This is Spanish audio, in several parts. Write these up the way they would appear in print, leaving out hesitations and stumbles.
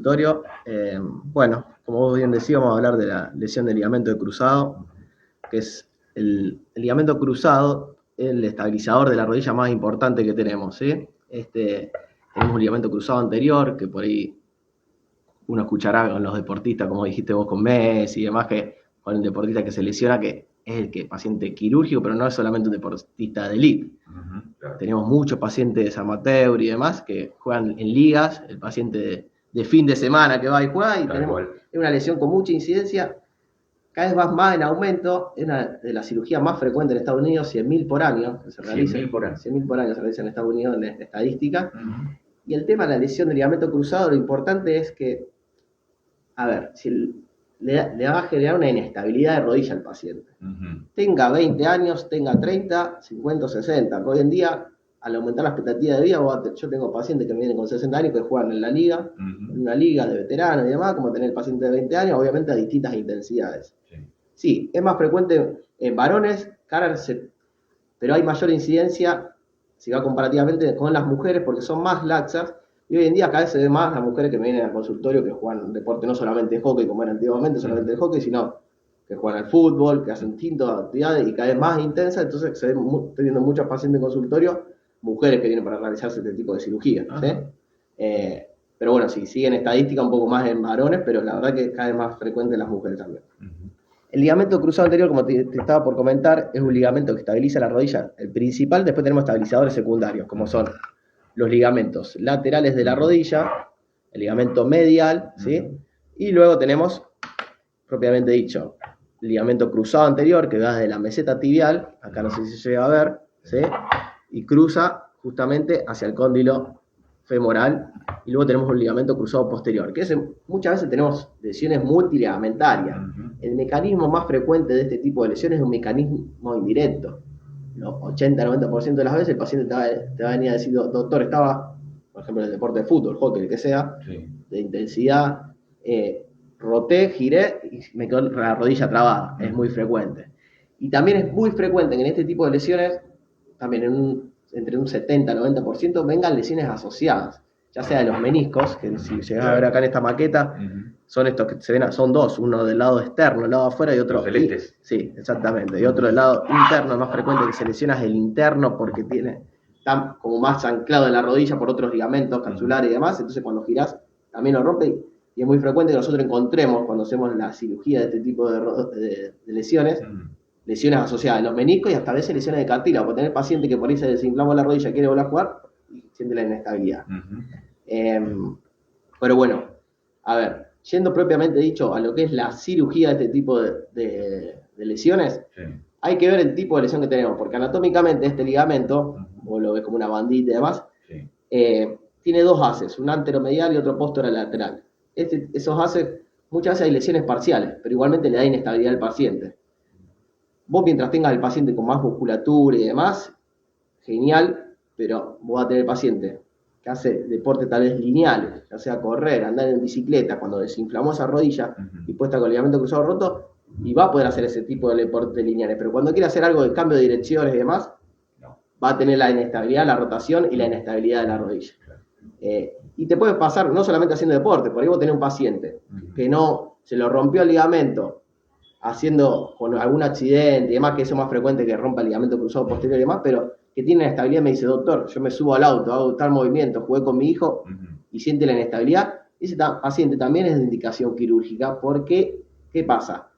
consultorio. Bueno, como vos bien decías, vamos a hablar de la lesión del ligamento de cruzado, que es el ligamento cruzado, el estabilizador de la rodilla más importante que tenemos, ¿sí? Tenemos un ligamento cruzado anterior, que por ahí uno escuchará con los deportistas, como dijiste vos con Messi y demás, que con el deportista que se lesiona, que es el paciente quirúrgico, pero no es solamente un deportista de élite. Claro. Tenemos muchos pacientes amateur y demás que juegan en ligas, el paciente de fin de semana que va y juega, y tenemos una lesión con mucha incidencia, cada vez más en aumento, es una de las cirugías más frecuentes en Estados Unidos, 100.000 por año que se realizan. 100.000 por año se realizan en Estados Unidos en estadística. Y el tema de la lesión del ligamento cruzado, lo importante es que, a ver, si le va a generar una inestabilidad de rodilla al paciente. Tenga 20 años, tenga 30, 50 o 60. Hoy en día, al aumentar la expectativa de vida, yo tengo pacientes que me vienen con 60 años que juegan en la liga, en una liga de veteranos y demás, como tener el paciente de 20 años, obviamente a distintas intensidades. Sí, es más frecuente en varones, pero hay mayor incidencia, si va comparativamente con las mujeres, porque son más laxas. Y hoy en día cada vez se ve más las mujeres que vienen al consultorio que juegan un deporte, no solamente de hockey como era antiguamente, solamente de hockey, sino que juegan al fútbol, que hacen distintas actividades y cada vez más intensas. Entonces estoy viendo muchos pacientes en consultorio, mujeres que vienen para realizarse este tipo de cirugía, ¿sí? Pero bueno, sí, siguen estadística un poco más en varones, pero la verdad que cada vez más frecuente en las mujeres también. El ligamento cruzado anterior, como te estaba por comentar, es un ligamento que estabiliza la rodilla, el principal. Después tenemos estabilizadores secundarios, como son los ligamentos laterales de la rodilla, el ligamento medial, ¿sí? Y luego tenemos, propiamente dicho, el ligamento cruzado anterior, que va desde la meseta tibial, acá no sé si se llega a ver, ¿sí? Y cruza justamente hacia el cóndilo femoral. Y luego tenemos un ligamento cruzado posterior, que muchas veces tenemos lesiones multiligamentarias. El mecanismo más frecuente de este tipo de lesiones es un mecanismo indirecto. Los 80-90% de las veces el paciente te va a venir a decir, doctor, estaba, por ejemplo, en el deporte de fútbol, hockey, el que sea, de intensidad, roté, giré y me quedó la rodilla trabada. Es muy frecuente. Y también es muy frecuente que en este tipo de lesiones, también entre un 70-90%, vengan lesiones asociadas, ya sea de los meniscos, que si llegas a ver acá en esta maqueta, son estos que se ven, son dos, uno del lado externo, del lado afuera, y otro... Los celestes. Sí, exactamente. Y otro del lado interno, más frecuente que se lesiona es el interno, porque está como más anclado en la rodilla por otros ligamentos capsulares y demás, entonces cuando girás también lo rompe, y es muy frecuente que nosotros encontremos, cuando hacemos la cirugía de este tipo de lesiones, lesiones asociadas a los meniscos y hasta a veces lesiones de cartílago, porque tener paciente que por ahí se desinflamó la rodilla y quiere volver a jugar y siente la inestabilidad. Pero bueno, a ver, yendo propiamente dicho a lo que es la cirugía de este tipo de lesiones, hay que ver el tipo de lesión que tenemos, porque anatómicamente este ligamento, vos lo ves como una bandita y demás, tiene dos haces, un anteromedial y otro posterolateral. Esos haces, muchas veces hay lesiones parciales, pero igualmente le da inestabilidad al paciente. Vos mientras tengas el paciente con más musculatura y demás, genial, pero vos vas a tener el paciente que hace deporte tal vez lineales, ya sea correr, andar en bicicleta, cuando desinflamó esa rodilla y puesta con el ligamento cruzado roto, y va a poder hacer ese tipo de deportes lineales, pero cuando quiere hacer algo de cambio de direcciones y demás, va a tener la inestabilidad, la rotación y la inestabilidad de la rodilla. Y te puede pasar no solamente haciendo deporte, por ahí vos tenés un paciente que no se lo rompió el ligamento haciendo con algún accidente y demás, que eso es más frecuente que rompa el ligamento cruzado posterior y demás, pero que tiene inestabilidad, me dice, doctor, yo me subo al auto, hago tal movimiento, jugué con mi hijo y siente la inestabilidad. Ese paciente también es de indicación quirúrgica, porque, ¿qué pasa?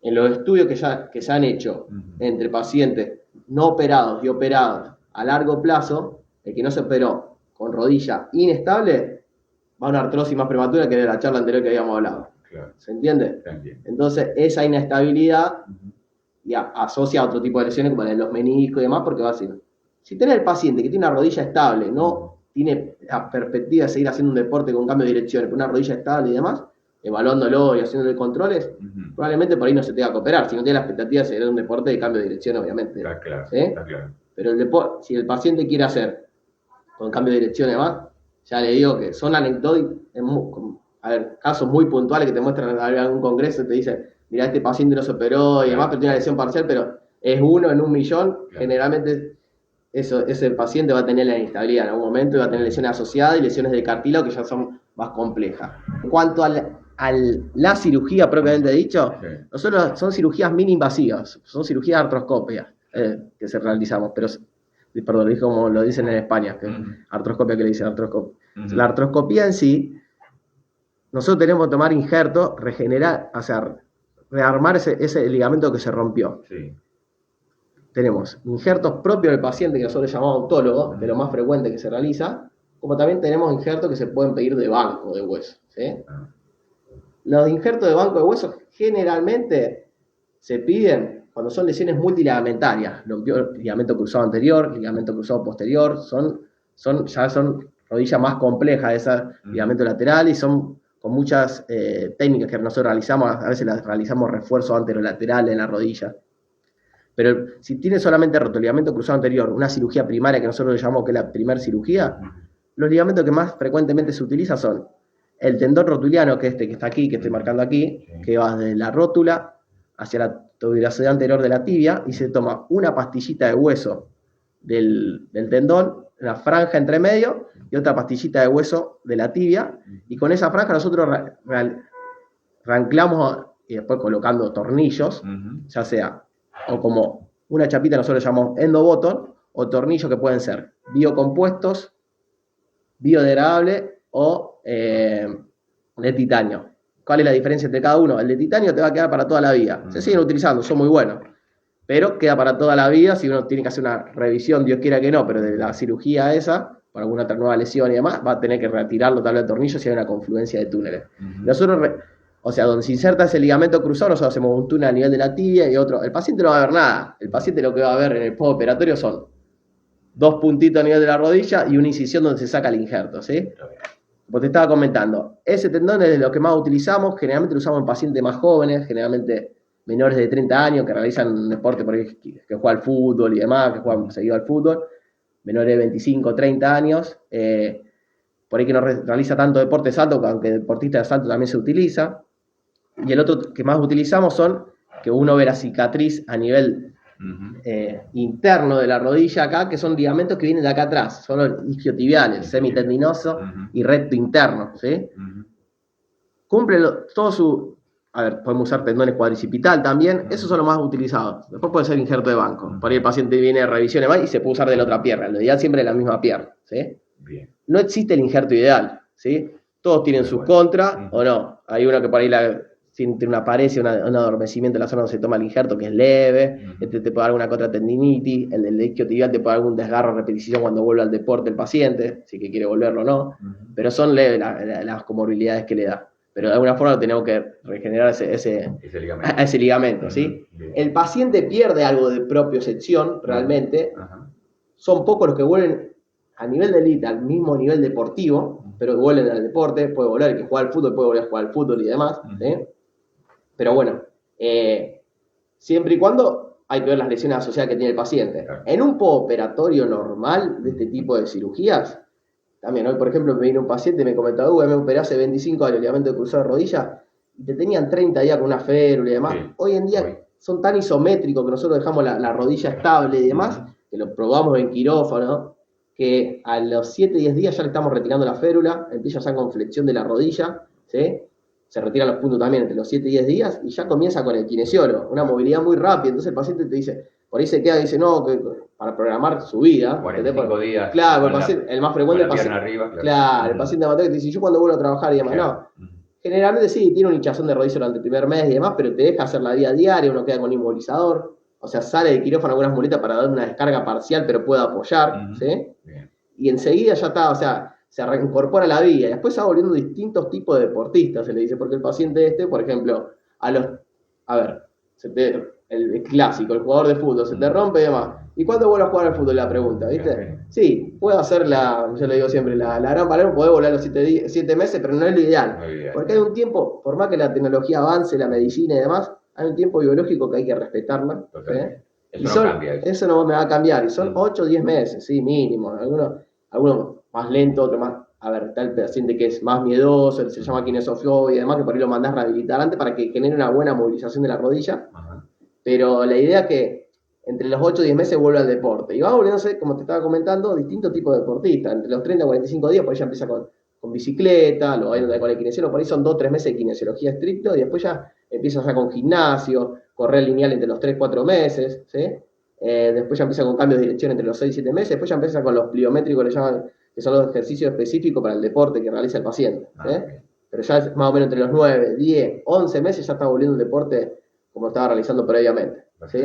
En los estudios que se han hecho entre pacientes no operados y operados a largo plazo, el que no se operó con rodilla inestable va a una artrosis más prematura que de la charla anterior que habíamos hablado. Claro. ¿Se entiende? Entonces, esa inestabilidad asocia a otro tipo de lesiones como los meniscos y demás, porque va a ser, si tenés el paciente que tiene una rodilla estable, no tiene la perspectiva de seguir haciendo un deporte con cambio de dirección, con una rodilla estable y demás, evaluándolo y haciéndole controles, probablemente por ahí no se tenga que operar, si no tiene la expectativa de seguir un deporte de cambio de dirección, obviamente. Está claro, ¿sí? Está claro. Pero si el paciente quiere hacer con cambio de dirección y demás, ya le digo que son anecdóticos, a ver, casos muy puntuales que te muestran en algún congreso y te dicen, mira, este paciente no se operó y demás, pero tiene una lesión parcial, pero es 1 en 1.000.000, claro. Generalmente ese paciente va a tener la inestabilidad en algún momento y va a tener lesiones asociadas y lesiones de cartílago que ya son más compleja. En cuanto a la cirugía propiamente dicho, nosotros son cirugías mini invasivas, son cirugías artroscópicas que se realizamos, pero perdón, es como lo dicen en España, que artroscopia que le dicen artroscopia. La artroscopía en sí, nosotros tenemos que tomar injerto, regenerar, o sea, rearmar ese ligamento que se rompió. Sí. Tenemos injertos propios del paciente, que nosotros llamamos autólogo, de lo más frecuente que se realiza, como también tenemos injertos que se pueden pedir de banco de hueso. ¿Sí? Los injertos de banco de hueso generalmente se piden cuando son lesiones multiligamentarias, ligamento cruzado anterior, ligamento cruzado posterior, ya son rodillas más complejas esas, ligamento lateral, y son con muchas técnicas que nosotros realizamos, a veces las realizamos refuerzo anterolateral en la rodilla. Pero si tiene solamente roto ligamento cruzado anterior, una cirugía primaria que nosotros le llamamos que es la primera cirugía, los ligamentos que más frecuentemente se utilizan son el tendón rotuliano, que que está aquí, que estoy marcando aquí, que va desde la rótula hacia la tuberosidad anterior de la tibia, y se toma una pastillita de hueso del tendón, una franja entre medio, y otra pastillita de hueso de la tibia, y con esa franja nosotros anclamos y después colocando tornillos, ya sea o como una chapita nosotros llamamos endoboton, o tornillos que pueden ser biocompuestos, biodegradables o de titanio. ¿Cuál es la diferencia entre cada uno? El de titanio te va a quedar para toda la vida. Se siguen utilizando, son muy buenos, pero queda para toda la vida. Si uno tiene que hacer una revisión, Dios quiera que no, pero de la cirugía esa, para alguna otra nueva lesión y demás, va a tener que retirarlo tal vez el tornillo si hay una confluencia de túneles. Nosotros, o sea, donde se inserta ese ligamento cruzado, nosotros hacemos un túnel a nivel de la tibia y otro. El paciente no va a ver nada. El paciente lo que va a ver en el postoperatorio son 2 puntitos a nivel de la rodilla y una incisión donde se saca el injerto, ¿sí? Como te estaba comentando, ese tendón es de lo que más utilizamos, generalmente lo usamos en pacientes más jóvenes, generalmente menores de 30 años que realizan un deporte por ahí, que juegan al fútbol y demás, que juegan seguido al fútbol, menores de 25, 30 años, por ahí que no realiza tanto deporte salto, aunque deportista de salto también se utiliza. Y el otro que más utilizamos son, que uno ve la cicatriz a nivel interno de la rodilla acá, que son ligamentos que vienen de acá atrás, son los isquiotibiales, semitendinoso y recto interno, ¿sí? Cumple todo su... A ver, podemos usar tendones cuadricipital también, esos son los más utilizados. Después puede ser injerto de banco, por ahí el paciente viene de revisión y se puede usar de la otra pierna, lo ideal siempre es la misma pierna, ¿sí? Bien. No existe el injerto ideal, ¿sí? Todos tienen sus contras o no. Hay uno que por ahí tiene una paresia, un adormecimiento en la zona donde se toma el injerto que es leve, te puede dar alguna contratendinitis, el del isquiotibial te puede dar algún desgarro a repetición cuando vuelve al deporte el paciente, si que quiere volverlo o no, pero son leves las comorbilidades que le da. Pero de alguna forma tenemos que regenerar ese ligamento, ¿sí? Bien. El paciente pierde algo de propiocepción, realmente. Son pocos los que vuelven a nivel de élite, al mismo nivel deportivo, pero vuelven al deporte, puede volver, el que juega al fútbol puede volver a jugar al fútbol y demás, ¿sí? Pero bueno, siempre y cuando hay que ver las lesiones asociadas que tiene el paciente. En un postoperatorio normal de este tipo de cirugías, también hoy, por ejemplo, me vino un paciente y me comentó, me operé hace 25 años, ligamento de cruzado de rodilla, y te tenían 30 días con una férula y demás. Sí. Hoy en día son tan isométricos que nosotros dejamos la rodilla estable y demás, que lo probamos en quirófano, que a los 7-10 días ya le estamos retirando la férula, empieza ya con flexión de la rodilla, ¿sí? Se retiran los puntos también entre los 7 y 10 días, y ya comienza con el kinesiólogo, una movilidad muy rápida. Entonces el paciente te dice, por ahí se queda y dice, no, que para programar su vida. 45 días. Claro, el más frecuente, el paciente. Arriba, claro, el paciente amateur que te dice, yo cuando vuelvo a trabajar y demás, claro. No. Generalmente sí, tiene un hinchazón de rodilla durante el primer mes y demás, pero te deja hacer la vida diaria, uno queda con inmovilizador, o sea, sale de quirófano con unas muletas para dar una descarga parcial, pero puede apoyar, ¿sí? Bien. Y enseguida ya está, o sea, se reincorpora a la vida, y después se va volviendo distintos tipos de deportistas, se le dice, porque el paciente por ejemplo, el clásico, el jugador de fútbol, se te rompe y demás. ¿Y cuándo vuelvo a jugar al fútbol? La pregunta, ¿viste? Sí, puedo hacer yo le digo siempre, la gran palabra, poder volver a los 7 meses, pero no es lo ideal. Porque hay un tiempo, por más que la tecnología avance, la medicina y demás, hay un tiempo biológico que hay que respetarla. Eso no me va a cambiar, y son 8 o 10 meses, sí, mínimo. Algunos más lentos, otros más. A ver, está el paciente que es más miedoso, se llama kinesofobia y demás, que por ahí lo mandás rehabilitar antes para que genere una buena movilización de la rodilla. Ajá. Pero la idea es que entre los 8 y 10 meses vuelva al deporte. Y va volviéndose, como te estaba comentando, distintos tipos de deportistas. Entre los 30 y 45 días, por ahí ya empieza con con bicicleta, lo vayan con el kinesiólogo, por ahí son 2 o 3 meses de kinesiología estricto, y después ya empiezas ya con gimnasio, correr lineal entre los 3 o 4 meses, ¿sí? Después ya empieza con cambios de dirección entre los 6 y 7 meses, después ya empieza con los pliométricos, que le llaman, que son los ejercicios específicos para el deporte que realiza el paciente. Pero ya es más o menos entre los 9, 10, 11 meses ya está volviendo un deporte como estaba realizando previamente. ¿Sí?